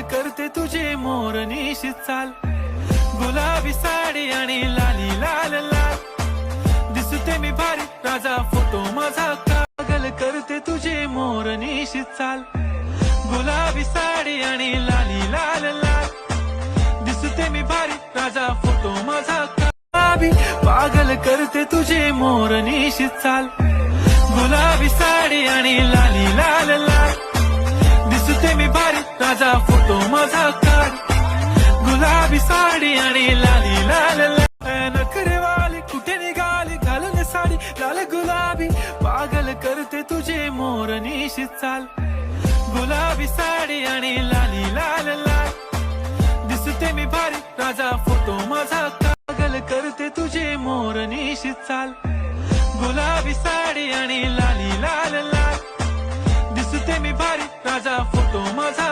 करते तुझे मोर निशित चाल, गुलाबी साडी आणि लाली लाल लाल, दिसते मी भारी राजा फोटो माझा, पागल करते तुझे मोर निशित चाल, गुलाबी साडी आणि लाली लाल लाल, दिसते मी भारी राजा फोटो माझा, पागल करते तुझे मोर निशित चाल, गुलाबी साडी आणि लाली लाल लाल, दिसते मी भारी राजा फोटो माझा काढ, गुलाबी साडी आणि लाली लाल लाल, नखरेवाली कुठे निघाली घालून साडी लाल गुलाबी, पागल करते तुझे मोर निशित चाल, गुलाबी साडी आणि लाली लाल लाल, दिसते मी भारी राजा फोटो माझा, पागल करते तुझे मोर निशित चाल, गुलाबी साडी आणि लाली लाल लाल, दिसते मी भारी राजा फोटो माझा.